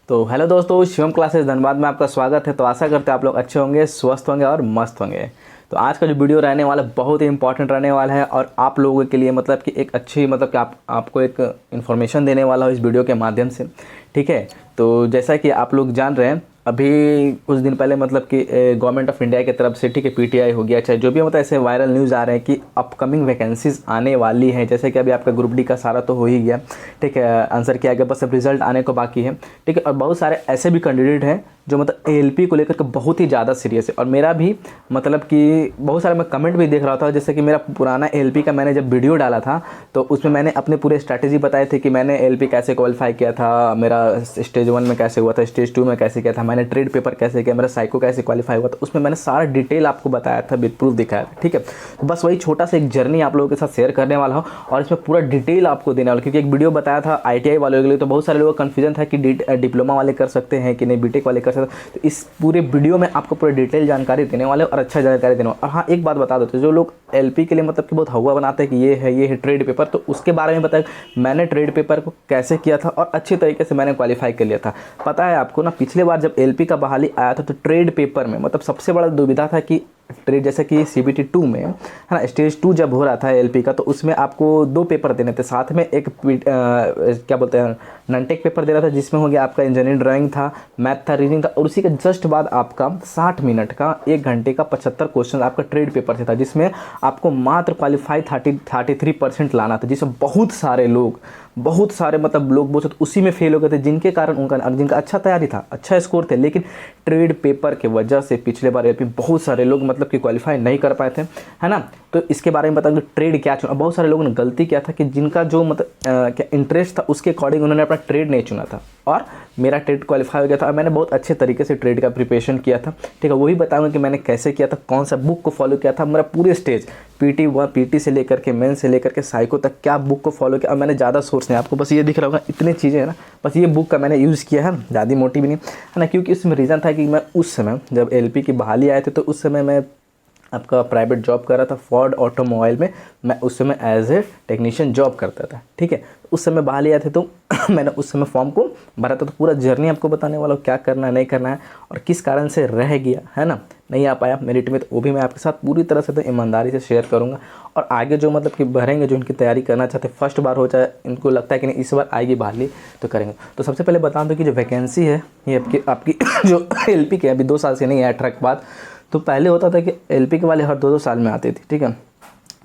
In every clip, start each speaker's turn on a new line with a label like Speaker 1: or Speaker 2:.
Speaker 1: तो हेलो दोस्तों, शिवम क्लासेस धनबाद में आपका स्वागत है। तो आशा करते हैं आप लोग अच्छे होंगे, स्वस्थ होंगे और मस्त होंगे। तो आज का जो वीडियो रहने वाला बहुत ही इंपॉर्टेंट रहने वाला है और आप लोगों के लिए मतलब कि एक अच्छी मतलब कि आपको एक इन्फॉर्मेशन देने वाला हूँ इस वीडियो के माध्यम से। ठीक है, तो जैसा कि आप लोग जान रहे हैं, अभी कुछ दिन पहले मतलब कि गवर्नमेंट ऑफ इंडिया की तरफ से, ठीक है, पीटीआई हो गया, चाहे जो भी मतलब ऐसे वायरल न्यूज़ आ रहे हैं कि अपकमिंग वैकेंसीज आने वाली हैं। जैसे कि अभी आपका ग्रुप डी का सारा तो हो ही गया, ठीक है, आंसर किया गया, बस अब रिजल्ट आने को बाकी है। ठीक है, और बहुत सारे ऐसे भी कैंडिडेट हैं जो मतलब एएलपी को लेकर के बहुत ही ज़्यादा सीरियस है। और मेरा भी मतलब कि बहुत सारे मैं कमेंट भी देख रहा था, जैसे कि मेरा पुराना एएलपी का मैंने जब वीडियो डाला था तो उसमें मैंने अपने पूरे स्ट्रैटेजी बताए थे कि मैंने एएलपी कैसे क्वालिफाई किया था, मेरा स्टेज 1 में कैसे हुआ था, स्टेज 2 में कैसे किया था, मैंने ट्रेड पेपर कैसे किया, मेरा साइको कैसे क्वालिफाई हुआ था। उसमें मैंने सारा डिटेल आपको बताया था, विद प्रूफ दिखाया था। ठीक है, तो बस वही छोटा सा एक जर्नी आप लोगों के साथ शेयर करने वाला हूँ और इसमें पूरा डिटेल आपको देने वाला, क्योंकि एक वीडियो बताया था आईटीआई वालों के लिए, तो बहुत सारे लोगों का कन्फ्यूजन था कि डिप्लोमा वाले कर सकते हैं कि नहीं, बीटेक वाले कर सकते हैं। तो इस पूरे वीडियो में आपको पूरी डिटेल जानकारी देने वाले और अच्छा जानकारी देने वाले। और हाँ, एक बात बता देते, जो लोग एलपी के लिए मतलब कि बहुत हवा बनाते हैं कि ये है ट्रेड पेपर, तो उसके बारे में बताया मैंने ट्रेड पेपर को कैसे किया था और अच्छी तरीके से मैंने क्वालिफाई कर लिया था। पता है आपको ना, पिछले बार जब एलपी का बहाली आया था तो ट्रेड पेपर में मतलब सबसे बड़ा दुविधा था कि ट्रेड, जैसे कि सीबीटी 2 में है ना, स्टेज 2 जब हो रहा था एलपी का, तो उसमें आपको 2 पेपर देने थे, साथ में एक क्या बोलते हैं नॉन-टेक पेपर दे रहा था, जिसमें हो गया आपका इंजीनियरिंग ड्राइंग था, मैथ था, रीजनिंग था, और उसी के जस्ट बाद आपका 60 मिनट का 1 घंटे का 75 क्वेश्चन आपका ट्रेड पेपर से था, जिसमें आपको मात्र क्वालिफाई 33% लाना था, जिसमें बहुत सारे मतलब लोग वो उसी में फेल हो गए थे, जिनके कारण जिनका अच्छा तैयारी था, अच्छा स्कोर थे, लेकिन ट्रेड पेपर की वजह से पिछले बार एलपी बहुत सारे लोग मतलब कि क्वालिफाई नहीं कर पाए थे, है ना। तो इसके बारे में बताऊंगा ट्रेड क्या चुना। बहुत सारे लोगों ने गलती किया था कि जिनका जो मतलब क्या इंटरेस्ट था उसके अकॉर्डिंग उन्होंने अपना ट्रेड नहीं चुना था, और मेरा ट्रेड क्वालिफाई हो गया था और मैंने बहुत अच्छे तरीके से ट्रेड का प्रिपरेशन किया था। ठीक है, वही बताऊंगा कि मैंने कैसे किया था, कौन सा बुक को फॉलो किया था, मेरा पूरे स्टेज पीटी से लेकर के मेन से लेकर के साइको तक क्या बुक को फॉलो किया। और मैंने ज़्यादा सोर्स नहीं, आपको बस ये दिख रहा होगा, इतनी चीज़ें हैं ना, बस ये बुक का मैंने यूज़ किया है, ज़्यादा मोटी भी नहीं है ना, क्योंकि उसमें रीज़न था कि मैं उस समय जब एलपी की बहाली आए थे तो उस समय मैं आपका प्राइवेट जॉब कर रहा था फोर्ड ऑटोमोबाइल में। मैं उस समय एज ए टेक्नीशियन जॉब करता था। ठीक है, उस समय बहाली आए थे तो मैंने उस समय फॉर्म को भरा था। तो पूरा जर्नी आपको बताने वाला हूँ, क्या करना है नहीं करना है और किस कारण से रह गया, है ना, नहीं आ पाया मेरिट में, तो वो भी मैं आपके साथ पूरी तरह से तो ईमानदारी से शेयर करूँगा। और आगे जो मतलब कि भरेंगे, जो इनकी तैयारी करना चाहते हैं, फर्स्ट बार हो चाहे इनको लगता है कि नहीं इस बार आएगी बहाली, तो करेंगे। तो सबसे पहले बता दूँ कि जो वैकेंसी है ये आपकी जो एलपी के अभी 2 साल से नहीं है, ट्रैक बाद, तो पहले होता था कि एलपी के वाले हर 2-2 साल में आती थी। ठीक है,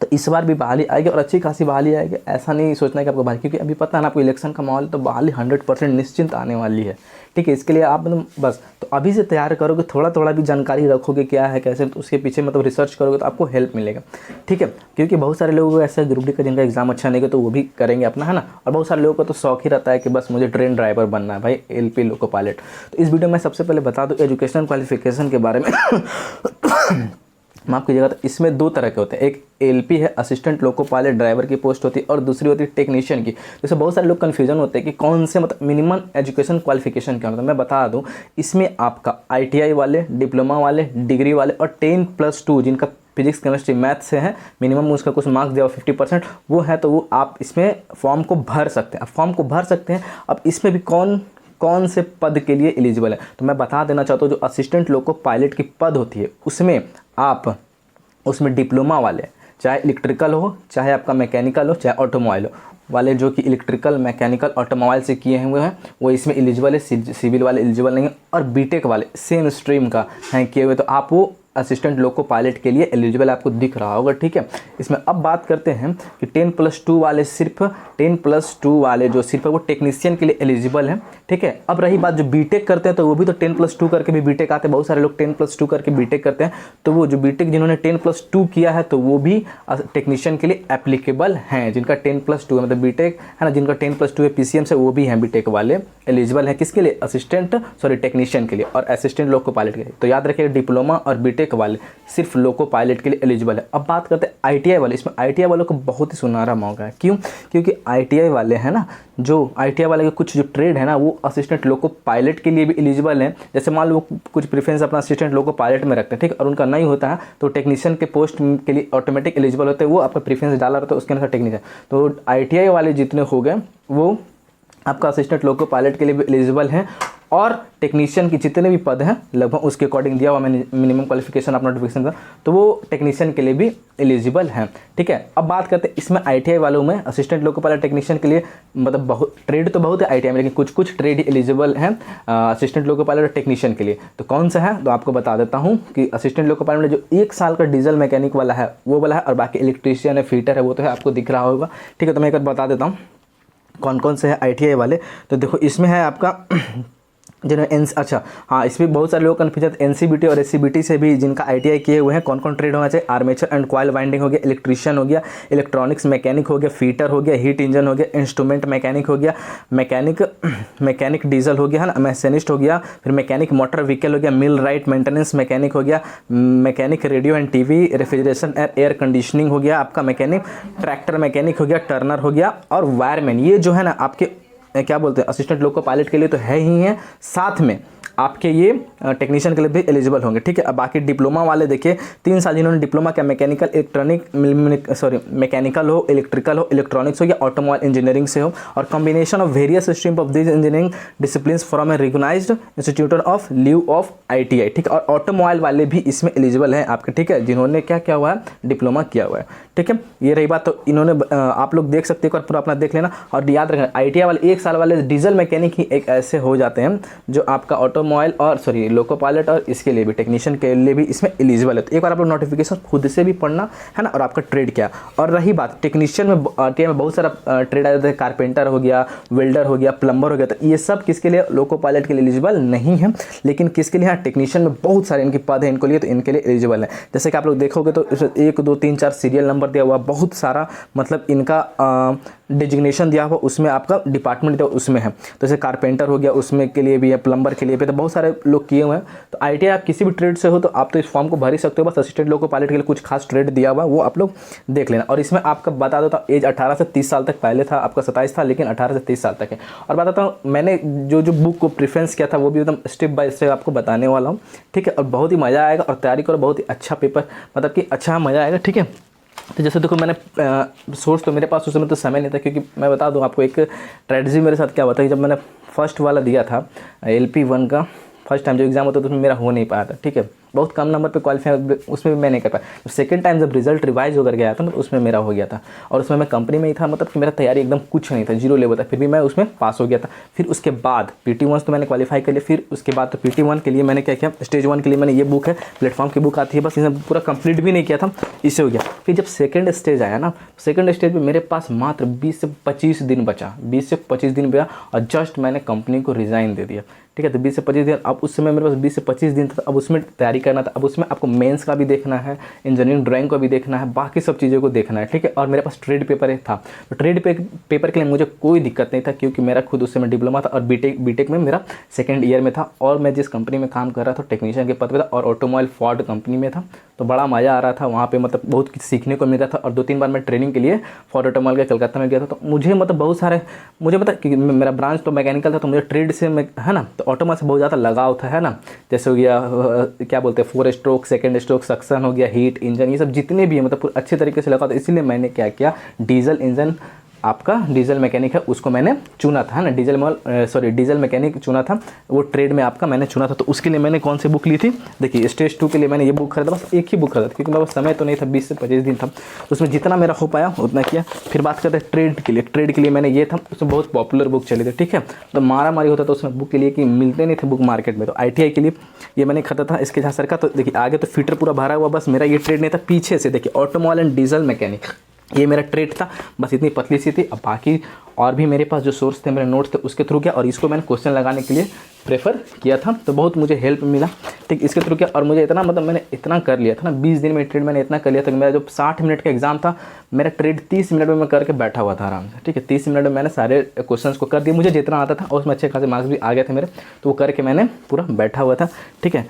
Speaker 1: तो इस बार भी बहाली आएगी और अच्छी खासी बहाली आएगी। ऐसा नहीं सोचना है कि आपको बहाली, क्योंकि अभी पता है ना आपको इलेक्शन का माहौल, तो बहाली 100% निश्चिंत आने वाली है। ठीक है, इसके लिए आप मतलब बस तो अभी से तैयार करोगे, थोड़ा थोड़ा भी जानकारी रखोगे क्या है कैसे, तो उसके पीछे मतलब रिसर्च करोगे तो आपको हेल्प मिलेगा। ठीक है, क्योंकि बहुत सारे लोगों को ऐसा ग्रुप डी का जिनका एग्जाम अच्छा नहीं गया तो वो भी करेंगे अपना, है ना। और बहुत सारे लोगों को तो शौक ही रहता है कि बस मुझे ट्रेन ड्राइवर बनना है भाई, एलपी लोको पायलट। तो इस वीडियो में सबसे पहले बता दूँ एजुकेशनल क्वालिफिकेशन के बारे में माफ़ कीजिएगा। तो इसमें 2 तरह के होते हैं, एक एलपी है, असिस्टेंट लोको पायलट ड्राइवर की पोस्ट होती है, और दूसरी होती है टेक्नीशियन की। जैसे बहुत सारे लोग कन्फ्यूजन होते हैं कि कौन से मतलब मिनिमम एजुकेशन क्वालिफिकेशन क्या होता है। मैं बता दूं, इसमें आपका आईटीआई वाले, डिप्लोमा वाले, डिग्री वाले और 10+2 जिनका फिजिक्स केमिस्ट्री मैथ से है, मिनिमम उसका कुछ मार्क्स दिया 50% वो है, तो वो आप इसमें फॉर्म को भर सकते हैं। अब फॉर्म को भर सकते हैं, अब इसमें भी कौन से पद के लिए एलिजिबल है, तो मैं बता देना चाहता हूँ, जो असिस्टेंट लोको पायलट की पद होती है उसमें आप उसमें डिप्लोमा वाले, चाहे इलेक्ट्रिकल हो, चाहे आपका मैकेनिकल हो, चाहे ऑटोमोबाइल हो वाले, जो कि इलेक्ट्रिकल, मैकेनिकल, ऑटोमोबाइल से किए हुए हैं वो इसमें एलिजिबल है। सिविल वाले एलिजिबल नहीं है, और बीटेक वाले सेम स्ट्रीम का हैं किए हुए, तो आप वो असिस्टेंट लोको पायलट के लिए एलिजिबल आपको दिख रहा होगा। ठीक है, इसमें अब बात करते हैं कि 10+2 वाले, सिर्फ 10+2 वाले जो सिर्फ वो टेक्नीशियन के लिए एलिजिबल हैं। ठीक है, अब रही बात जो बीटेक करते हैं तो वो भी तो 10+2 करके भी बीटेक आते हैं। बहुत सारे लोग 10+2 करके बीटेक करते हैं, तो वो जो बीटेक जिन्होंने 10+2 किया है तो वो भी टेक्नीशियन के लिए एप्लीकेबल हैं। जिनका 10+2 है मतलब बीटेक है ना, जिनका 10+2 है पीसीएम से, वो भी हैं बीटेक वाले एलिजिबल हैं। किसके लिए? टेक्नीशियन के लिए और असिस्टेंट लोको पायलट के लिए। तो याद रखिएगा, डिप्लोमा और बीटेक वाले सिर्फ लोको पायलट के लिए एलिजिबल है। अब बात करते हैं आईटीआई वाले। इसमें आईटीआई वालों को बहुत ही सुनहरा मौका है। क्यों? क्योंकि आईटीआई वाले हैं ना, जो आईटीआई वाले के कुछ जो ट्रेड है ना, वो असिस्टेंट लोको पायलट के लिए भी एलिजिबल हैं। जैसे मान लो कुछ प्रेफरेंस अपना असिस्टेंट लोको पायलट में रखते हैं, ठीक, और उनका नहीं होता है तो टेक्नीशियन के पोस्ट के लिए ऑटोमेटिक एलिजिबल होते हैं। वो आपका प्रेफरेंस डाला रहता है उसके अनुसार टेक्नीशियन। तो आईटीआई वाले जितने हो गए वो आपका असिस्टेंट लोको पायलट के लिए भी एलिजिबल हैं। और टेक्नीशियन की जितने भी पद हैं लगभग उसके अकॉर्डिंग दिया हुआ मैंने मिनिमम क्वालिफिकेशन अपना नोटिफिकेशन का, तो वो टेक्नीशियन के लिए भी एलिजिबल हैं। ठीक है, अब बात करते हैं इसमें ITI वालों में असिस्टेंट लोको पायलट टेक्नीशियन के लिए, मतलब बहुत ट्रेड तो बहुत है ITI में, लेकिन कुछ कुछ ट्रेड एलिजिबल हैं असिस्टेंट लोको पायलट टेक्नीशियन के लिए। तो कौन सा है, तो आपको बता देता हूँ कि असिस्टेंट लोको पायलट में जो 1 साल का डीजल मैकेनिक वाला है वो वाला है, और बाकी इलेक्ट्रीशियन है, फीटर है, वो तो है, आपको दिख रहा होगा। ठीक है, तो मैं एक बार बता देता हूँ कौन कौन से हैं ITI वाले। तो देखो इसमें है आपका जिन्हें अच्छा हाँ, इसमें बहुत सारे लोग कन्फ्यूजन NCBT और SCBT से भी जिनका ITI किए हुए हैं, कौन कौन ट्रेड होना चाहिए। आर्मेचर एंड कॉइल वाइंडिंग हो गया, इलेक्ट्रीशियन हो गया, इलेक्ट्रॉनिक्स मैकेनिक हो गया, फीटर हो गया, हीट इंजन हो गया, इंस्ट्रूमेंट मैकेनिक हो गया, मैकेनिक डीजल हो गया है ना, मैकेनिस्ट हो गया, फिर मैकेनिक मोटर व्हीकल हो गया, मिल राइट मेंटेनेंस मैकेनिक हो गया, mechanic radio and TV refrigeration and air conditioning हो गया आपका, मैकेनिक ट्रैक्टर मैकेनिक हो गया, टर्नर हो गया, और वायरमैन। ये जो है ना आपके क्या बोलते हैं असिस्टेंट लोको पायलट के लिए तो है ही है, साथ में आपके ये टेक्नीशियन के लिए भी एलिजिबल होंगे। ठीक है, अब बाकी डिप्लोमा वाले देखिए 3 साल जिन्होंने डिप्लोमा किया, मैकेनिकल मैकेनिकल हो, इलेक्ट्रिकल हो, इलेक्ट्रॉनिक्स हो या ऑटोमोबाइल इंजीनियरिंग से हो, और combination of various stream of this engineering disciplines from a recognised institute of leave of ITI। ठीक है, और ऑटोमोबाइल वाले भी इसमें एलिजिबल हैं आपके। ठीक है, जिन्होंने क्या किया हुआ है, डिप्लोमा किया हुआ है। ठीक है, ये रही बात। तो इन्होंने आप लोग देख सकते हैं, पूरा अपना देख लेना, और याद रखना ITI वाले 1 साल वाले डीजल मैकेनिक ही एक ऐसे हो जाते हैं जो आपका ऑटोमोबाइल और लोको पायलट और इसके लिए भी टेक्नीशियन के लिए भी इसमें एलिजिबल है। तो एक बार आप लोग नोटिफिकेशन खुद से भी पढ़ना है ना, और आपका ट्रेड क्या। और रही बात टेक्नीशियन में ITI में बहुत सारा ट्रेड आ जाता है, कारपेंटर हो गया, वेल्डर हो गया, प्लम्बर हो गया, तो ये सब किसके लिए, लोको पायलट के लिए एलिजिबल नहीं है, लेकिन किसके लिए, हाँ टेक्नीशियन में बहुत सारे इनके पद हैं इनको लिए, तो इनके लिए एलिजिबल है। जैसे कि आप लोग देखोगे तो 1 2 3 4 सीरियल नंबर दिया हुआ, बहुत सारा मतलब इनका डिजिग्नेशन दिया हुआ, उसमें आपका डिपार्टमेंट दिया उसमें है। तो जैसे कारपेंटर हो गया उसमें के लिए भी है, प्लम्बर के लिए भी, तो बहुत सारे लोग किए हुए हैं। तो ITI आप किसी भी ट्रेड से हो तो आप तो इस फॉर्म को भर ही सकते हो, बस असिस्टेंट लोको पायलट के लिए कुछ खास ट्रेड दिया हुआ वो आप लोग देख लेना। और इसमें आपका बता देता हूँ एज 18 से 30 साल तक, पहले था आपका 27 था, लेकिन 18 से 30 साल तक है। और बताता हूँ मैंने जो बुक को प्रेफरेंस किया था वो भी एकदम स्टेप बाय स्टेप आपको बताने वाला हूँ। ठीक है, और बहुत ही मज़ा आएगा, और तैयारी करो, बहुत ही अच्छा पेपर, मतलब कि अच्छा मज़ा आएगा। ठीक है, तो जैसे देखो मैंने सोर्स तो मेरे पास उस समय तो समय नहीं था, क्योंकि मैं बता दूं आपको एक ट्रेजेडी मेरे साथ क्या हुआ था कि जब मैंने फर्स्ट वाला दिया था LP1 का फर्स्ट टाइम जो एग्जाम होता था उसमें मेरा हो नहीं पाया था। ठीक है, बहुत कम नंबर पे क्वालिफाई उसमें भी मैं नहीं कर पाया। सेकंड टाइम जब रिजल्ट रिवाइज होकर गया था मतलब उसमें मेरा हो गया था, और उसमें मैं कंपनी में ही था, मतलब कि मेरा तैयारी एकदम कुछ नहीं था, 0 लेवल था, फिर भी मैं उसमें पास हो गया था। फिर उसके बाद PT1 तो मैंने क्वालिफाई कर लिया, फिर उसके बाद तो PT1 के लिए मैंने क्या किया, स्टेज 1 के लिए मैंने ये बुक है, प्लेटफॉर्म की बुक आती है, बस इसे पूरा कंप्लीट भी नहीं किया था, इससे हो गया। फिर जब सेकंड स्टेज आया ना, सेकंड स्टेज में मेरे पास मात्र 20 से 25 दिन बचा, 20 से 25 दिन बचा, और जस्ट मैंने कंपनी को रिज़ाइन दे दिया। ठीक है, तो 20 से 25 दिन, अब उस समय मेरे पास 20 से 25 दिन था, अब उसमें तैयारी करना था। अब उसमें आपको मेंस का भी देखना है, इंजीनियरिंग ड्राइंग का भी देखना है, बाकी सब चीज़ों को देखना है। ठीक है, और मेरे पास ट्रेड पेपर था, तो ट्रेड पेपर के लिए मुझे कोई दिक्कत नहीं था, क्योंकि मेरा खुद उस समय डिप्लोमा था, और बीटेक में मेरा सेकेंड ईयर में था, और मैं जिस कंपनी में काम कर रहा था टेक्नीशियन के पद पर था, और ऑटोमोबाइल फोर्ड कंपनी में था। तो बड़ा मज़ा आ रहा था वहाँ पे, मतलब बहुत कुछ सीखने को मिल रहा था। और 2-3 बार मैं ट्रेनिंग के लिए फोर्ड ऑटोमोबाइल के कलकत्ता में गया था, तो मुझे मतलब बहुत सारे, मुझे मतलब कि मेरा ब्रांच तो मैकेनिकल था, तो मुझे ट्रेड से है ना, तो ऑटोमोबाइल से बहुत ज़्यादा लगाव था, है ना। जैसे हो गया क्या बोलते हैं 4 स्ट्रोक, सेकंड स्ट्रोक, सक्शन हो गया, हीट इंजन, ये सब जितने भी है मतलब पूरे अच्छे तरीके से लगा था। इसीलिए मैंने क्या किया, डीजल इंजन आपका डीजल मैकेनिक है उसको मैंने चुना था, है ना, डीजल मैकेनिक चुना था, वो ट्रेड में आपका मैंने चुना था। तो उसके लिए मैंने कौन सी बुक ली थी, देखिए स्टेज 2 के लिए मैंने ये बुक खरीदा, बस एक ही बुक खरीदा, क्योंकि मेरे पास समय तो नहीं था, 20 से 25 दिन था, तो उसमें जितना मेरा हो पाया उतना किया। फिर बात करते हैं ट्रेड के लिए, ट्रेड के लिए मैंने ये था, उसमें बहुत पॉपुलर बुक चली थी। ठीक है, तो मारा मारी होता था उसमें बुक के लिए कि मिलते नहीं थे बुक मार्केट में, तो ITI के लिए ये मैंने खरीदा था, इसके जहाँ सर का। तो देखिए आगे तो फिटर पूरा भरा हुआ, बस मेरा ये ट्रेड नहीं था। पीछे से देखिए ऑटोमोबाइल एंड डीजल मैकेनिक, ये मेरा ट्रेड था, बस इतनी पतली सी थी। अब बाकी और भी मेरे पास जो सोर्स थे, मेरे नोट्स थे, उसके थ्रू किया, और इसको मैंने क्वेश्चन लगाने के लिए प्रेफर किया था, तो बहुत मुझे हेल्प मिला। ठीक, इसके थ्रू किया, और मुझे इतना मतलब मैंने इतना कर लिया था ना, 20 दिन में ट्रेड मैंने इतना कर लिया था कि मेरा जो 60 मिनट का एग्जाम था, मेरा ट्रेड 30 मिनट में मैं करके बैठा हुआ था आराम से। ठीक है, 30 मिनट में मैंने सारे क्वेश्चंस को कर दिया, मुझे जितना आता था, और उसमें अच्छे खासे मार्क्स भी आ गए थे मेरे, तो वो करके मैंने पूरा बैठा हुआ था। ठीक है,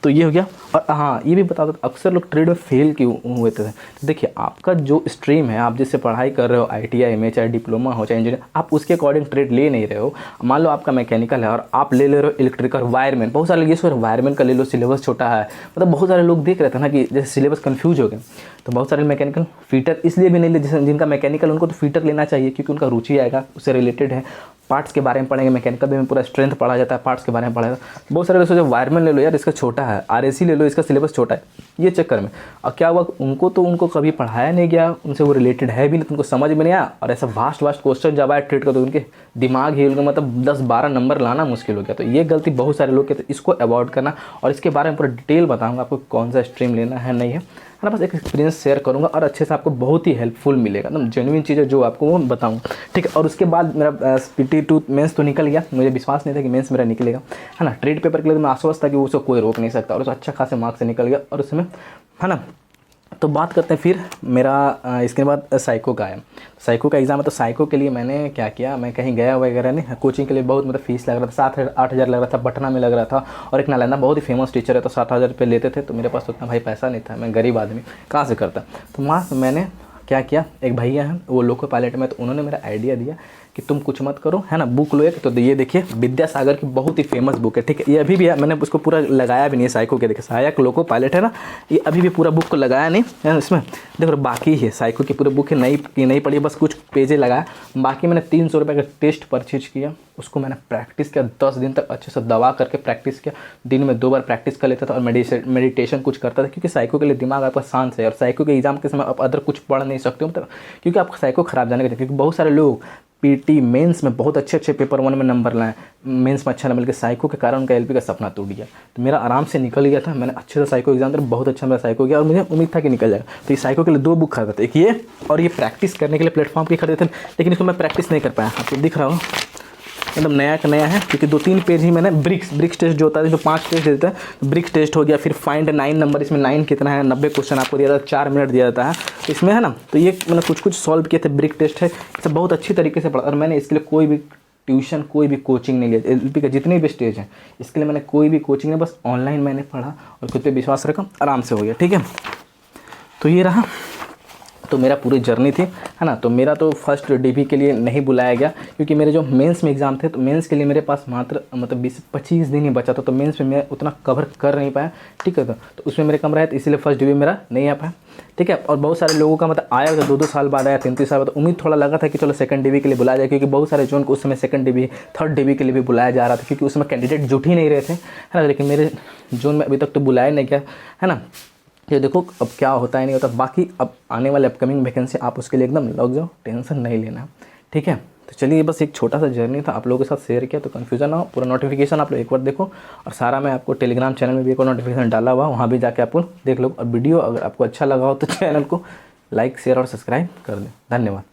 Speaker 1: तो ये हो गया। और हाँ, ये भी बता दो अक्सर लोग ट्रेड में फेल क्यों हुए थे। तो देखिए, आपका जो स्ट्रीम है, आप जिससे पढ़ाई कर रहे हो, ITI में चाहे डिप्लोमा हो चाहे इंजीनियर, आप उसके अकॉर्डिंग ट्रेड ले नहीं रहे हो। मान लो आपका मैकेनिकल है और आप ले रहे हो इलेक्ट्रिकल, वायरमैन, बहुत सारे ये सोच वायरमैन का ले लो, सिलेबस छोटा है, मतलब बहुत सारे लोग देख रहे थे ना कि जैसे सिलेबस कन्फ्यूज हो गए। तो बहुत सारे मैकेनिकल फीटर इसलिए भी नहीं ले, जैसे जिनका मैकेनिकल उनको तो फीटर लेना चाहिए क्योंकि उनका रुचि आएगा, उससे रिलेटेड है, पार्ट्स के बारे में पढ़ेंगे। मैकेनिकल में पूरा स्ट्रेंथ पढ़ा जाता है, पार्ट्स के बारे में पढ़ा जाता है। बहुत सारे लोग सोचे वायरमैन ले लो यार, इसका छोटा है, RAC ले लो, इसका सिलेबस छोटा है, ये चक्कर में। और क्या हुआ, उनको कभी पढ़ाया नहीं गया, उनसे वो रिलेटेड है भी नहीं, तो उनको समझ में नहीं आया। और ऐसा वास्ट क्वेश्चन जब आया ट्रेड का तो उनके दिमाग ही मतलब 10-12 नंबर लाना मुश्किल हो गया। तो ये गलती बहुत सारे लोग के, तो इसको अवॉइड करना। और इसके बारे में पूरा डिटेल बताऊँगा आपको कौन सा स्ट्रीम लेना है नहीं है ना, बस एक एक्सपीरियंस शेयर करूंगा और अच्छे से आपको बहुत ही हेल्पफुल मिलेगा, एकदम जेन्युइन चीज़ें जो आपको वो बताऊंगा, ठीक है। और उसके बाद मेरा PT2 मेंस तो निकल गया, मुझे विश्वास नहीं था कि मेंस मेरा निकलेगा, है ना। ट्रेड पेपर के लिए तो मैं आश्वस्त था कि उसको कोई रोक नहीं सकता, और उसको अच्छा खासे मार्क्स से निकल गया, और उसमें, है ना। तो बात करते हैं फिर मेरा इसके बाद साइको का है। साइको का एग्ज़ाम है, तो साइको के लिए मैंने क्या किया, मैं कहीं गया वगैरह नहीं, कोचिंग के लिए बहुत मतलब फीस लग रहा था, 7-8 हज़ार लग रहा था, पटना में लग रहा था। और एक नालंदा बहुत ही फेमस टीचर है, तो 7,000 रुपये लेते थे। तो मेरे पास उतना भाई पैसा नहीं था, मैं गरीब आदमी कहाँ से करता। तो वहाँ मैंने क्या किया, एक भैया हैं वो लोको पायलट में, तो उन्होंने मेरा आइडिया दिया कि तुम कुछ मत करो, है ना, बुक लो एक। तो ये देखिए विद्यासागर की बहुत ही फेमस बुक है, ठीक है। ये अभी भी है, मैंने उसको पूरा लगाया भी नहीं है साइको के, देखिए सहायक लोको पायलट है ना, ये अभी भी पूरा बुक को लगाया नहीं है इसमें, देखो बाकी है साइको की पूरे बुक है, नहीं पढ़ी, बस कुछ पेजें लगाया। बाकी मैंने 300 रुपये का टेस्ट परचेज किया, उसको मैंने प्रैक्टिस किया 10 दिन तक, अच्छे से दबा करके प्रैक्टिस किया। दिन में 2 बार प्रैक्टिस कर लेता था, और मेडिटेशन कुछ करता था, क्योंकि साइको के लिए दिमाग आपका शांत है। और साइको के एग्जाम के समय आप अदर कुछ पढ़ नहीं सकते हो, मतलब क्योंकि आपका साइको खराब जाने का, क्योंकि बहुत सारे लोग PT मेंस में बहुत अच्छे पेपर 1 में नंबर लाए, मेंस में अच्छा नंबर, के साइको के कारण उनका LP का सपना टूट गया। तो मेरा आराम से निकल गया था, मैंने अच्छे से साइको एग्जाम दिया, बहुत अच्छा मेरा साइको गया, और मुझे उम्मीद था कि निकल जाएगा। तो ये साइको के लिए 2 बुक खरीदा था, एक ये और ये प्रैक्टिस करने के लिए प्लेटफॉर्म की खरीदे थे, लेकिन इसको मैं प्रैक्टिस नहीं कर पाया। आपको दिख रहा हो एकदम नया का नया है, क्योंकि 2-3 पेज ही मैंने ब्रिक्स टेस्ट जो होता है, जो 5 टेस्ट देता है, तो ब्रिक्स टेस्ट हो गया। फिर फाइंड 9 नंबर, इसमें 9 कितना है, 90 क्वेश्चन आपको दिया जाता है, 4 मिनट दिया जाता है, तो इसमें है ना। तो ये मैंने कुछ सॉल्व किए थे, ब्रिक टेस्ट है, इसे बहुत अच्छी तरीके से पढ़ा। और मैंने इसके लिए कोई भी ट्यूशन, कोई भी कोचिंग नहीं लिया। LP का जितने भी स्टेज हैं, इसके लिए मैंने कोई भी कोचिंग नहीं, बस ऑनलाइन मैंने पढ़ा और खुद पे विश्वास रखा, आराम से हो गया, ठीक है। तो ये रहा, तो मेरा पूरी जर्नी थी, है ना। तो मेरा तो फर्स्ट DB के लिए नहीं बुलाया गया, क्योंकि मेरे जो मेंस में एग्ज़ाम थे, तो मेंस के लिए मेरे पास मात्र मतलब 20-25 दिन ही बचा था, तो मेंस में मैं उतना कवर कर नहीं पाया, ठीक है। तो उसमें मेरे कम रहे, तो इसीलिए फर्स्ट DB मेरा नहीं आ पाया, ठीक है। और बहुत सारे लोगों का मतलब आया था 2-2 साल बाद, आया 3-3 साल बाद, तो उम्मीद थोड़ा लगा था कि चलो सेकंड DB के लिए बुलाया जाए, क्योंकि बहुत सारे जोन को उस समय सेकंड DB, थर्ड DB के लिए भी बुलाया जा रहा था, क्योंकि उसमें कैंडिडेट जुट ही नहीं रहे थे, है ना। लेकिन मेरे जोन में अभी तक तो बुलाया नहीं गया, है ना। ये देखो अब क्या होता है नहीं होता। बाकी अब आने वाले अपकमिंग वैकेंसी आप उसके लिए एकदम लग जाओ, टेंशन नहीं लेना, ठीक है। तो चलिए, बस एक छोटा सा जर्नी था, आप लोगों के साथ शेयर किया, तो कन्फ्यूजन ना हो। पूरा नोटिफिकेशन आप लोग एक बार देखो, और सारा मैं आपको टेलीग्राम चैनल में भी एक और नोटिफिकेशन डाला हुआ, वहाँ भी जाके आपको देख लो। और वीडियो अगर आपको अच्छा लगा हो तो चैनल को लाइक, शेयर और सब्सक्राइब कर दें। धन्यवाद।